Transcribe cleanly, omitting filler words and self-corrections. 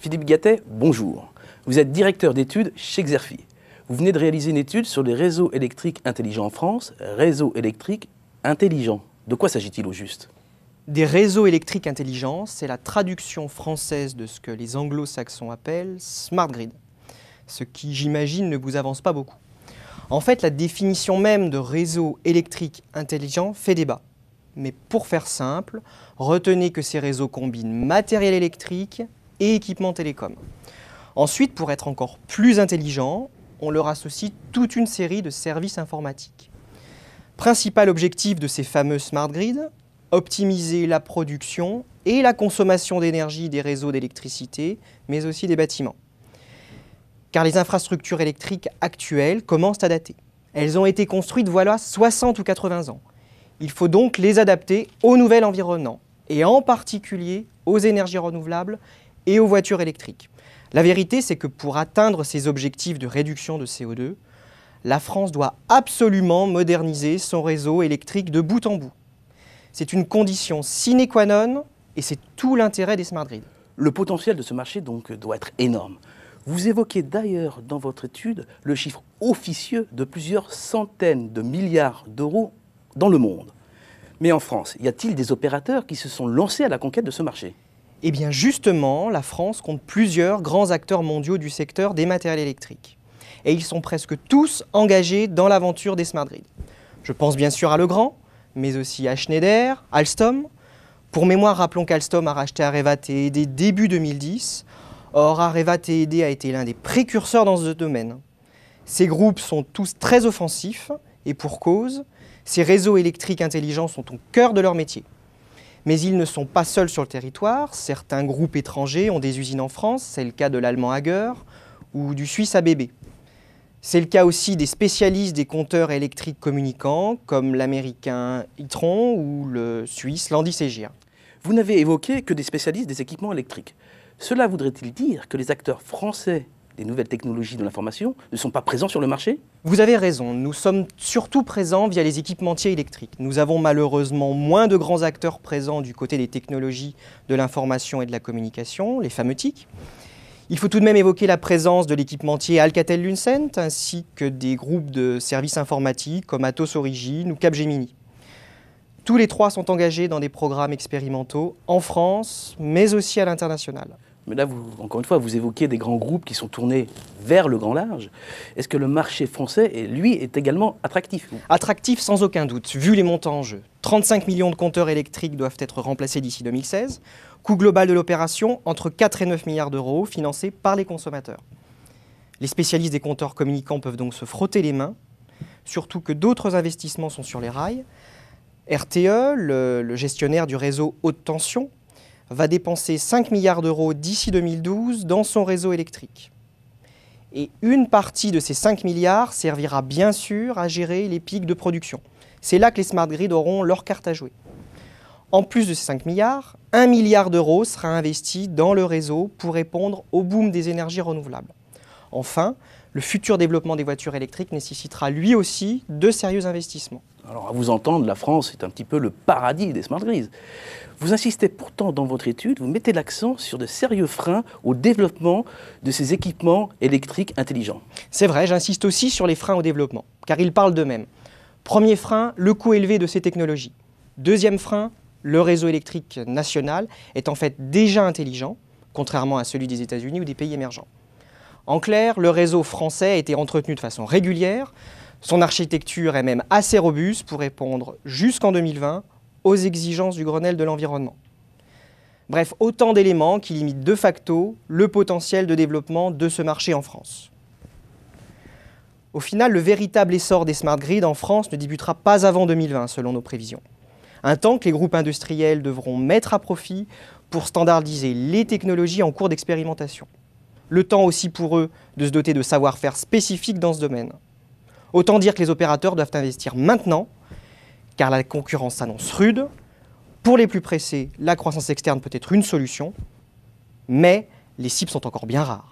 Philippe Gattet, bonjour. Vous êtes directeur d'études chez Xerfi. Vous venez de réaliser une étude sur les réseaux électriques intelligents en France, réseaux électriques intelligents. De quoi s'agit-il au juste? Des réseaux électriques intelligents, c'est la traduction française de ce que les anglo-saxons appellent smart grid, ce qui, j'imagine, ne vous avance pas beaucoup. En fait, la définition même de réseau électrique intelligent fait débat. Mais pour faire simple, retenez que ces réseaux combinent matériel électrique et équipements télécom. Ensuite, pour être encore plus intelligent, on leur associe toute une série de services informatiques. Principal objectif de ces fameux smart grids, optimiser la production et la consommation d'énergie des réseaux d'électricité, mais aussi des bâtiments. Car les infrastructures électriques actuelles commencent à dater. Elles ont été construites voilà 60 ou 80 ans. Il faut donc les adapter au nouvel environnement, et en particulier aux énergies renouvelables et aux voitures électriques. La vérité, c'est que pour atteindre ces objectifs de réduction de CO2, la France doit absolument moderniser son réseau électrique de bout en bout. C'est une condition sine qua non, et c'est tout l'intérêt des smart grids. Le potentiel de ce marché donc doit être énorme. Vous évoquez d'ailleurs dans votre étude le chiffre officieux de plusieurs centaines de milliards d'euros dans le monde. Mais en France, y a-t-il des opérateurs qui se sont lancés à la conquête de ce marché? Eh bien justement, la France compte plusieurs grands acteurs mondiaux du secteur des matériels électriques. Et ils sont presque tous engagés dans l'aventure des smart grids. Je pense bien sûr à Legrand, mais aussi à Schneider, Alstom. Pour mémoire, rappelons qu'Alstom a racheté Areva TED début 2010. Or, Areva TED a été l'un des précurseurs dans ce domaine. Ces groupes sont tous très offensifs, et pour cause, ces réseaux électriques intelligents sont au cœur de leur métier. Mais ils ne sont pas seuls sur le territoire. Certains groupes étrangers ont des usines en France, c'est le cas de l'allemand Hager ou du suisse ABB. C'est le cas aussi des spécialistes des compteurs électriques communicants, comme l'américain Itron ou le suisse Landis+Gyr. Vous n'avez évoqué que des spécialistes des équipements électriques. Cela voudrait-il dire que les acteurs français des nouvelles technologies de l'information ne sont pas présents sur le marché? Vous avez raison, nous sommes surtout présents via les équipementiers électriques. Nous avons malheureusement moins de grands acteurs présents du côté des technologies de l'information et de la communication, les fameux TIC. Il faut tout de même évoquer la présence de l'équipementier Alcatel-Lucent ainsi que des groupes de services informatiques comme Atos Origine ou Capgemini. Tous les trois sont engagés dans des programmes expérimentaux en France, mais aussi à l'international. Mais là, encore une fois, vous évoquez des grands groupes qui sont tournés vers le grand large. Est-ce que le marché français, lui, est également attractif? Attractif sans aucun doute, vu les montants en jeu. 35 millions de compteurs électriques doivent être remplacés d'ici 2016. Coût global de l'opération, entre 4 et 9 milliards d'euros, financés par les consommateurs. Les spécialistes des compteurs communicants peuvent donc se frotter les mains, surtout que d'autres investissements sont sur les rails. RTE, le gestionnaire du réseau haute tension, va dépenser 5 milliards d'euros d'ici 2012 dans son réseau électrique. Et une partie de ces 5 milliards servira bien sûr à gérer les pics de production. C'est là que les smart grids auront leur carte à jouer. En plus de ces 5 milliards, 1 milliard d'euros sera investi dans le réseau pour répondre au boom des énergies renouvelables. Enfin, le futur développement des voitures électriques nécessitera lui aussi de sérieux investissements. Alors, à vous entendre, la France est un petit peu le paradis des smart grids. Vous insistez pourtant dans votre étude, vous mettez l'accent sur de sérieux freins au développement de ces équipements électriques intelligents. C'est vrai, j'insiste aussi sur les freins au développement, car ils parlent d'eux-mêmes. Premier frein, le coût élevé de ces technologies. Deuxième frein, le réseau électrique national est en fait déjà intelligent, contrairement à celui des États-Unis ou des pays émergents. En clair, le réseau français a été entretenu de façon régulière. Son architecture est même assez robuste pour répondre jusqu'en 2020 aux exigences du Grenelle de l'environnement. Bref, autant d'éléments qui limitent de facto le potentiel de développement de ce marché en France. Au final, le véritable essor des smart grids en France ne débutera pas avant 2020 selon nos prévisions. Un temps que les groupes industriels devront mettre à profit pour standardiser les technologies en cours d'expérimentation. Le temps aussi pour eux de se doter de savoir-faire spécifiques dans ce domaine. Autant dire que les opérateurs doivent investir maintenant, car la concurrence s'annonce rude. Pour les plus pressés, la croissance externe peut être une solution, mais les cibles sont encore bien rares.